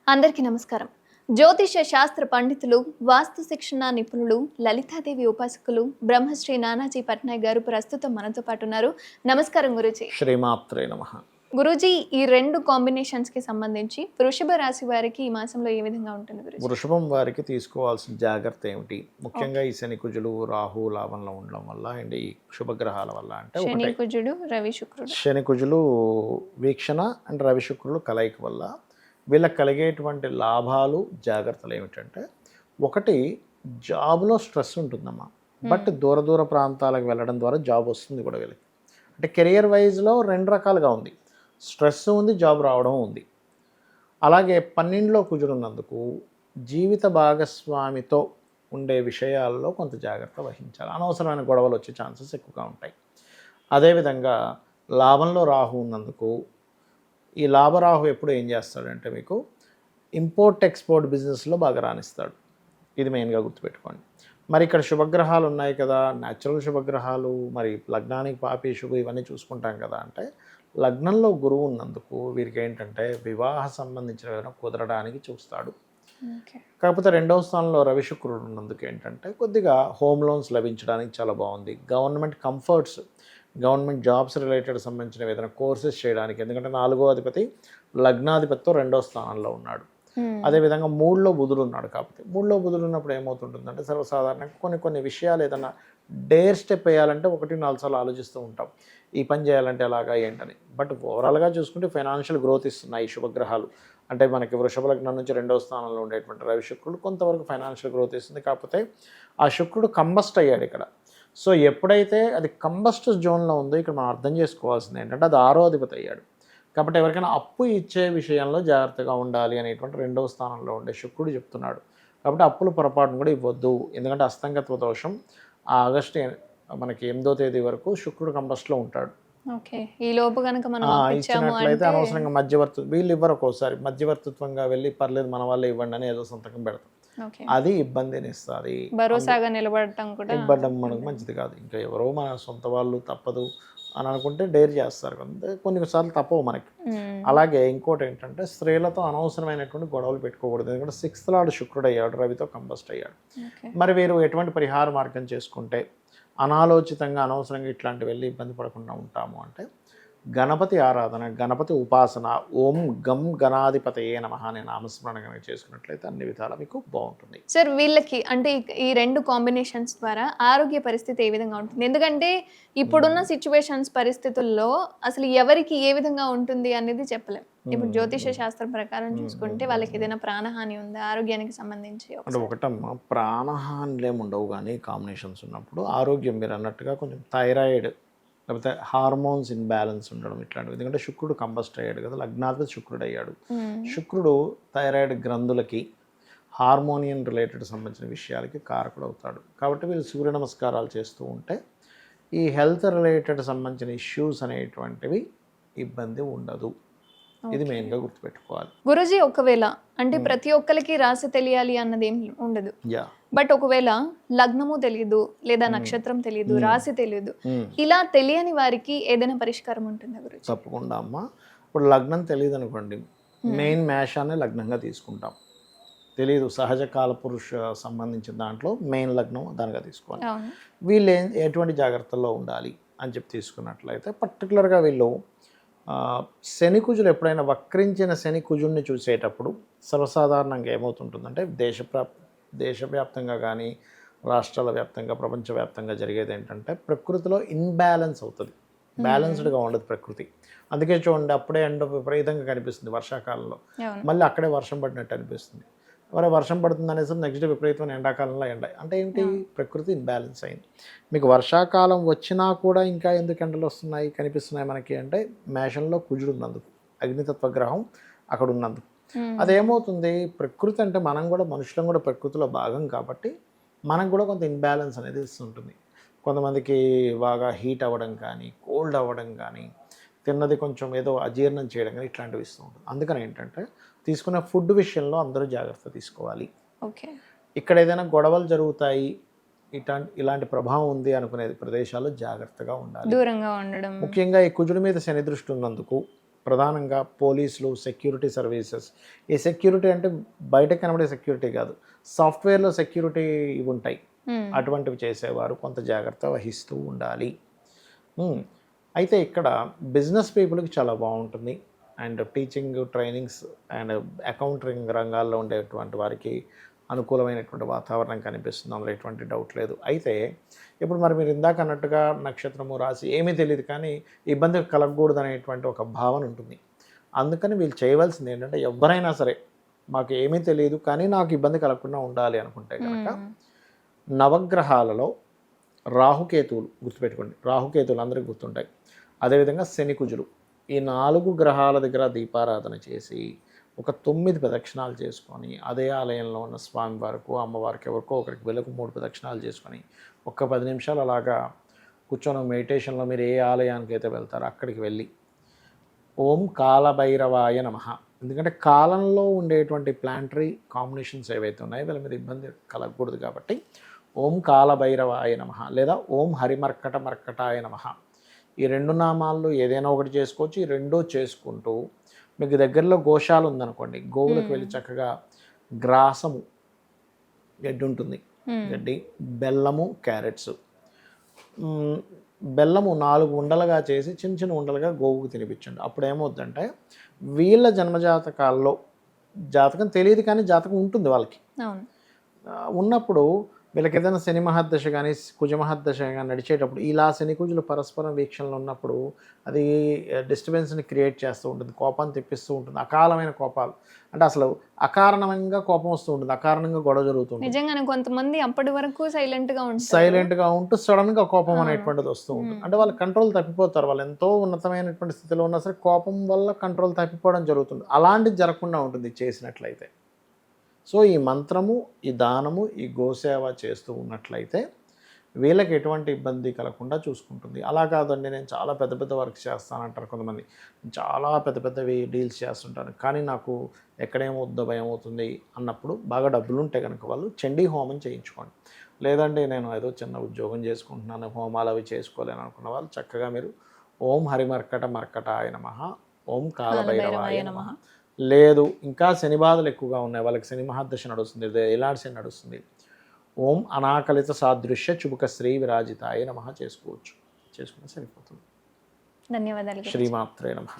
అందరికీ నమస్కారం. జ్యోతిష శాస్త్ర పండితులు, వాస్తు శిక్షణ నిపుణులు, లలితాదేవి ఉపాసకులు బ్రహ్మశ్రీ నానాజీ పట్నాయక్ గారు ప్రస్తుతం మనతో పాటు ఉన్నారు. నమస్కారం గురూజీ. శ్రీమాత్రే నమః. గురూజీ, ఈ 2 కాంబినేషన్స్‌కి సంబంధించి వృషభ రాశి వారికి ఈ మాసంలో ఏ విధంగా ఉంటుంది గురూజీ? వృషభం వారికి తీసుకోవాల్సిన జాగ్రత్త ఏమిటి? ముఖ్యంగా ఓకే. ఈ శని, కుజులు, రాహు లాభంలో ఉండడం వల్ల అండ్ ఈ శుభగ్రహాల వల్ల అంటే శని, ఒకటే కుజుడు, రవి, శుక్రుడు. శని, కుజులు వీక్షణ అండ్ రవి, శుక్రులు కలయిక వల్ల వీళ్ళకి కలిగేటువంటి లాభాలు, జాగ్రత్తలు ఏమిటంటే ఒకటి జాబ్‌లో స్ట్రెస్ ఉంటుందమ్మా. బట్ దూర దూర ప్రాంతాలకు వెళ్ళడం ద్వారా జాబ్ వస్తుంది కూడా వీళ్ళకి. అంటే కెరియర్ వైజ్‌లో 2 రకాలుగా ఉంది. స్ట్రెస్ ఉంది, జాబ్ రావడం ఉంది. అలాగే 12లో కుజుడున్నందుకు జీవిత భాగస్వామితో ఉండే విషయాల్లో కొంత జాగ్రత్త వహించాలి. అనవసరమైన గొడవలు వచ్చే ఛాన్సెస్ ఎక్కువగా ఉంటాయి. అదేవిధంగా లాభంలో రాహు ఉన్నందుకు ఈ లాభరాహు ఎప్పుడు ఏం చేస్తాడంటే మీకు ఇంపోర్ట్ ఎక్స్పోర్ట్ బిజినెస్లో బాగా రాణిస్తాడు. ఇది మెయిన్గా గుర్తుపెట్టుకోండి. మరి ఇక్కడ శుభగ్రహాలు ఉన్నాయి కదా, న్యాచురల్ శుభగ్రహాలు, మరి లగ్నానికి పాపి శుభ ఇవన్నీ చూసుకుంటాం కదా అంటే లగ్నంలో గురువు ఉన్నందుకు వీరికి ఏంటంటే వివాహ సంబంధించిన ఏదైనా కుదరడానికి చూస్తాడు. ఓకే. కాకపోతే 2వ స్థానంలో రవి శుక్రుడు ఉన్నందుకు ఏంటంటే కొద్దిగా హోమ్ లోన్స్ లభించడానికి చాలా బాగుంది. Government comforts, government jobs related సంబంధించిన ఏదైనా కోర్సెస్ చేయడానికి, ఎందుకంటే 4వ అధిపతి లగ్నాధిపతితో 2వ స్థానంలో ఉన్నాడు. అదేవిధంగా 3లో బుధుడు ఉన్నాడు. కాబట్టి 3లో బుధుడు ఉన్నప్పుడు ఏమవుతుంటుందంటే సర్వసాధారణంగా కొన్ని విషయాలు ఏదైనా డేర్ స్టెప్ వేయాలంటే 1-4 సార్లు ఆలోచిస్తూ ఉంటాం. ఈ పని చేయాలంటే ఎలాగా ఏంటని. బట్ ఓవరాల్గా చూసుకుంటే ఫైనాన్షియల్ గ్రోత్ ఇస్తున్నాయి ఈ శుభగ్రహాలు. అంటే మనకి వృషభ లగ్నం నుంచి 2వ స్థానంలో ఉండేటువంటి రవి శుక్రుడు కొంతవరకు ఫైనాన్షియల్ గ్రోత్ ఇస్తుంది. కాకపోతే ఆ శుక్రుడు కంబస్ట్ అయ్యాడు ఇక్కడ. సో ఎప్పుడైతే అది కంబస్ట్ జోన్లో ఉందో ఇక్కడ మనం అర్థం చేసుకోవాల్సింది ఏంటంటే అది 6వ అధిపతి అయ్యాడు. కాబట్టి ఎవరికైనా అప్పు ఇచ్చే విషయంలో జాగ్రత్తగా ఉండాలి అనేటువంటి 2వ స్థానంలో ఉండే శుక్రుడు చెప్తున్నాడు. కాబట్టి అప్పులు పొరపాటును కూడా ఇవ్వద్దు. ఎందుకంటే అస్తంగత్వ దోషం ఆగస్టు మనకి 8వ తేదీ వరకు శుక్రుడు కంబస్ట్లో ఉంటాడు. ఓకే. ఈ లోపు గనుక మనం ఇచ్చినట్లయితే అనవసరంగా మధ్యవర్తి వీళ్ళు ఇవ్వరు. ఒక్కోసారి మధ్యవర్తిత్వంగా వెళ్ళి పర్లేదు మన వాళ్ళే ఇవ్వండి అని ఏదో సంతకం పెడతాం. అది ఇబ్బందిని ఇస్తుంది. భరోసాగా నిలబడటం కూడా ఇవ్వడం మనకు మంచిది కాదు. ఇంకా ఎవరో మన సొంత వాళ్ళు తప్పదు అని అనుకుంటే డేర్ చేస్తారు. కొన్నిసార్లు తప్పవు మనకి. అలాగే ఇంకోటి ఏంటంటే స్త్రీలతో అనవసరమైనటువంటి గొడవలు పెట్టుకోకూడదు. ఎందుకంటే 6th లార్డ్ శుక్రుడు అయ్యాడు, రవితో కంబస్ట్ అయ్యాడు. మరి వీరు ఎటువంటి పరిహార మార్గం చేసుకుంటే అనాలోచితంగా అనవసరంగా ఇట్లాంటి వెళ్ళి ఇబ్బంది పడకుండా ఉంటాము అంటే గణపతి ఆరాధన, గణపతి ఉపాసన, ఓం గం గణాధిపతయే నమః అనే నామస్మరణ కనుక చేసుకున్నట్లయితే అన్ని విధాలా మీకు బాగుంటుంది. సార్, వీళ్ళకి అంటే ఈ 2 కాంబినేషన్స్ ద్వారా ఆరోగ్య పరిస్థితి ఏ విధంగా ఉంటుంది? ఎందుకంటే ఇప్పుడున్న సిచ్యువేషన్స్ పరిస్థితుల్లో అసలు ఎవరికి ఏ విధంగా ఉంటుంది అనేది చెప్పలేం. ఇప్పుడు జ్యోతిష శాస్త్రం ప్రకారం చూసుకుంటే వాళ్ళకి ఏదైనా ప్రాణహాని ఉందా ఆరోగ్యానికి సంబంధించి? అంటే ఒకటమ్మా, ప్రాణహానిలు ఏమి ఉండవు, కానీ కాంబినేషన్స్ ఉన్నప్పుడు ఆరోగ్యం మీరు అన్నట్టుగా కొంచెం థైరాయిడ్ లేకపోతే హార్మోన్స్ ఇన్బ్యాలెన్స్ ఉండడం ఇట్లాంటివి. ఎందుకంటే శుక్రుడు కంబస్ట్ అయ్యాడు కదా, లగ్నాధిపతి శుక్రుడు అయ్యాడు. శుక్రుడు థైరాయిడ్ గ్రంథులకి, హార్మోనియన్ రిలేటెడ్ సంబంధించిన విషయాలకి కారకుడు అవుతాడు. కాబట్టి వీళ్ళు సూర్య నమస్కారాలు చేస్తూ ఉంటే ఈ హెల్త్ రిలేటెడ్ సంబంధించిన ఇష్యూస్ అనేటువంటివి ఇబ్బంది ఉండదు. ఇది మెయిన్గా గుర్తుపెట్టుకోవాలి. గురూజీ, ఒకవేళ అంటే ప్రతి ఒక్కరికి రాశి తెలియాలి అన్నది ఏం ఉండదు. బట్ ఒకవేళ లగ్నము తెలియదు, లేదా నక్షత్రం తెలియదు, రాశి తెలియదు, ఇలా తెలియని వారికి ఏదైనా పరిష్కారం ఉంటుందా గురూజీ? తప్పకుండా అమ్మా. ఇప్పుడు లగ్నం తెలియదు అనుకోండి, మెయిన్ మేషాన్ని లగ్నంగా తీసుకుంటాం. తెలియదు సహజ కాలపురుష సంబంధించిన దాంట్లో మెయిన్ లగ్నం దానిగా తీసుకోవాలి. వీళ్ళు ఎటువంటి జాగ్రత్తల్లో ఉండాలి అని చెప్పి తీసుకున్నట్లయితే పర్టికులర్గా వీళ్ళు శని కుజులు ఎప్పుడైనా వక్రించిన శని కుజుడిని చూసేటప్పుడు సర్వసాధారణంగా ఏమవుతుంటుందంటే దేశవ్యాప్తంగా కానీ రాష్ట్రాల వ్యాప్తంగా ప్రపంచవ్యాప్తంగా జరిగేది ఏంటంటే ప్రకృతిలో ఇన్బ్యాలెన్స్ అవుతుంది. బ్యాలెన్స్డ్గా ఉండదు ప్రకృతి. అందుకే చూడండి, అప్పుడే ఎండ విపరీతంగా కనిపిస్తుంది వర్షాకాలంలో, మళ్ళీ అక్కడే వర్షం పడినట్టు అనిపిస్తుంది. మరి వర్షం పడుతుంది అనేసి నెక్స్ట్ డే విపరీతమైన ఎండాకాలంలో ఎండ. అంటే ఏంటి, ప్రకృతి ఇన్బ్యాలెన్స్ అయింది. మీకు వర్షాకాలం వచ్చినా కూడా ఇంకా ఎందుకు ఎండలు వస్తున్నాయి కనిపిస్తున్నాయి మనకి అంటే మేషంలో కుజుడు ఉన్నందుకు, అగ్నితత్వ గ్రహం అక్కడ ఉన్నందుకు. అదేమవుతుంది, ప్రకృతి అంటే మనం కూడా మనుషులం కూడా ప్రకృతిలో భాగం కాబట్టి మనకు కూడా కొంత ఇన్బ్యాలెన్స్ అనేది ఇస్తుంటుంది. కొంతమందికి బాగా హీట్ అవ్వడం కానీ, కోల్డ్ అవ్వడం కానీ, తిన్నది కొంచెం ఏదో అజీర్ణం చేయడం కానీ ఇట్లాంటివి ఇస్తూ ఉంటుంది. అందుకని ఏంటంటే తీసుకునే ఫుడ్ విషయంలో అందరూ జాగ్రత్త తీసుకోవాలి. ఓకే. ఇక్కడ ఏదైనా గొడవలు జరుగుతాయి, ఇలాంటి ప్రభావం ఉంది అనుకునే ప్రదేశాల్లో జాగ్రత్తగా ఉండాలి, దూరంగా ఉండడం. ముఖ్యంగా ఈ కుజుడి మీద శని దృష్టి ఉన్నందుకు ప్రధానంగా పోలీసులు, సెక్యూరిటీ సర్వీసెస్. ఈ సెక్యూరిటీ అంటే బయట కనబడే సెక్యూరిటీ కాదు, సాఫ్ట్వేర్లో సెక్యూరిటీ ఇవి ఉంటాయి. అటువంటివి చేసేవారు కొంత జాగ్రత్త వహిస్తూ ఉండాలి. అయితే ఇక్కడ బిజినెస్ పీపుల్కి చాలా బాగుంటుంది. And teaching, trainings and accounting రంగాల్లో ఉండేటువంటి వారికి అనుకూలమైనటువంటి వాతావరణం కనిపిస్తుంది, అందులో ఎటువంటి డౌట్ లేదు. అయితే ఇప్పుడు మరి మీరు ఇందాక అన్నట్టుగా నక్షత్రము, రాశి ఏమీ తెలియదు కానీ ఇబ్బంది కలగకూడదు అనేటువంటి ఒక భావన ఉంటుంది. అందుకని వీళ్ళు చేయవలసింది ఏంటంటే, ఎవరైనా సరే మాకు ఏమీ తెలియదు కానీ నాకు ఇబ్బంది కలగకుండా ఉండాలి అనుకుంటే కనుక నవగ్రహాలలో రాహుకేతువులు గుర్తుపెట్టుకోండి, రాహుకేతువులు అందరికీ గుర్తుంటాయి. అదేవిధంగా శని, కుజులు, ఈ 4 గ్రహాల దగ్గర దీపారాధన చేసి ఒక 9 ప్రదక్షిణాలు చేసుకొని అదే ఆలయంలో ఉన్న స్వామి వారికి, అమ్మవారికి, ఎవరికో ఒకరికి వెళ్ళకు 3 ప్రదక్షిణాలు చేసుకొని ఒక్క 10 నిమిషాలు అలాగా కూర్చొని మెడిటేషన్లో మీరు ఏ ఆలయానికి అయితే వెళ్తారో అక్కడికి వెళ్ళి ఓం కాలభైరవాయ నమః. ఎందుకంటే కాలంలో ఉండేటువంటి ప్లాంటరీ కాంబినేషన్స్ ఏవైతే ఉన్నాయో వీళ్ళ మీద ఇబ్బంది కలగకూడదు కాబట్టి ఓం కాలభైరవాయ నమః లేదా ఓం హరిమర్కటాయ నమః. ఈ 2 నామాల్లో ఏదైనా ఒకటి చేసుకోవచ్చు. ఈ 2 చేసుకుంటూ మీకు దగ్గరలో గోశాల ఉందనుకోండి, గోవులకు వెళ్ళి చక్కగా గ్రాసము, గడ్డి ఉంటుంది, గడ్డి, బెల్లము, క్యారెట్స్, బెల్లము 4 ఉండలుగా చేసి చిన్న చిన్న ఉండలుగా గోవుకు తినిపించండి. అప్పుడు ఏమవుద్దంటే వీళ్ళ జన్మజాతకాల్లో, జాతకం తెలియదు కానీ జాతకం ఉంటుంది వాళ్ళకి, ఉన్నప్పుడు వీళ్ళకి ఏదైనా శని మహర్దశ కానీ కుజ మహర్దశ కానీ నడిచేటప్పుడు ఇలా శని కుజులు పరస్పరం వీక్షణలో ఉన్నప్పుడు అది డిస్టర్బెన్స్ని క్రియేట్ చేస్తూ ఉంటుంది, కోపాన్ని తెప్పిస్తూ ఉంటుంది. అకాలమైన కోపాలు అంటే అసలు అకారణంగా కోపం వస్తూ ఉంటుంది, అకారణంగా గొడవ జరుగుతుంది. నిజంగానే కొంతమంది అప్పటి వరకు సైలెంట్గా ఉంటూ సడన్గా కోపం అనేటువంటిది వస్తూ ఉంటుంది. అంటే వాళ్ళు కంట్రోల్ తప్పిపోతారు. వాళ్ళు ఎంతో ఉన్నతమైనటువంటి స్థితిలో ఉన్నా సరే కోపం వల్ల కంట్రోల్ తప్పిపోవడం జరుగుతుంది. అలాంటిది జరగకుండా ఉంటుంది చేసినట్లయితే. సో ఈ మంత్రము, ఈ దానము, ఈ గోసేవ చేస్తూ ఉన్నట్లయితే వీళ్ళకి ఎటువంటి ఇబ్బంది కలగకుండా చూసుకుంటుంది. అలా కాదండి నేను చాలా పెద్ద పెద్ద వర్క్ చేస్తానంటారు కొంతమంది, చాలా పెద్ద పెద్దవి డీల్స్ చేస్తుంటాను కానీ నాకు ఎక్కడేమవుద్దో భయం అవుతుంది అన్నప్పుడు బాగా డబ్బులు ఉంటే కనుక వాళ్ళు చండీ హోమం చేయించుకోండి. లేదంటే నేను ఏదో చిన్న ఉద్యోగం చేసుకుంటున్నాను, హోమాలు అవి చేసుకోలేను అనుకున్న వాళ్ళు చక్కగా మీరు ఓం హరిమర్కటాయ నమః, ఓం కాలభైరవాయ నమః. లేదు ఇంకా శని బాధలు ఎక్కువగా ఉన్నాయి, వాళ్ళకి శని మహర్దశ నడుస్తుంది, ఎలాంటి శని నడుస్తుంది, ఓం అనాకలిత సాదృశ్య చుబుక శ్రీ విరాజితాయ నమః చేసుకుంటే సరిపోతుంది. ధన్యవాదాలు. శ్రీమాత్రే నమః.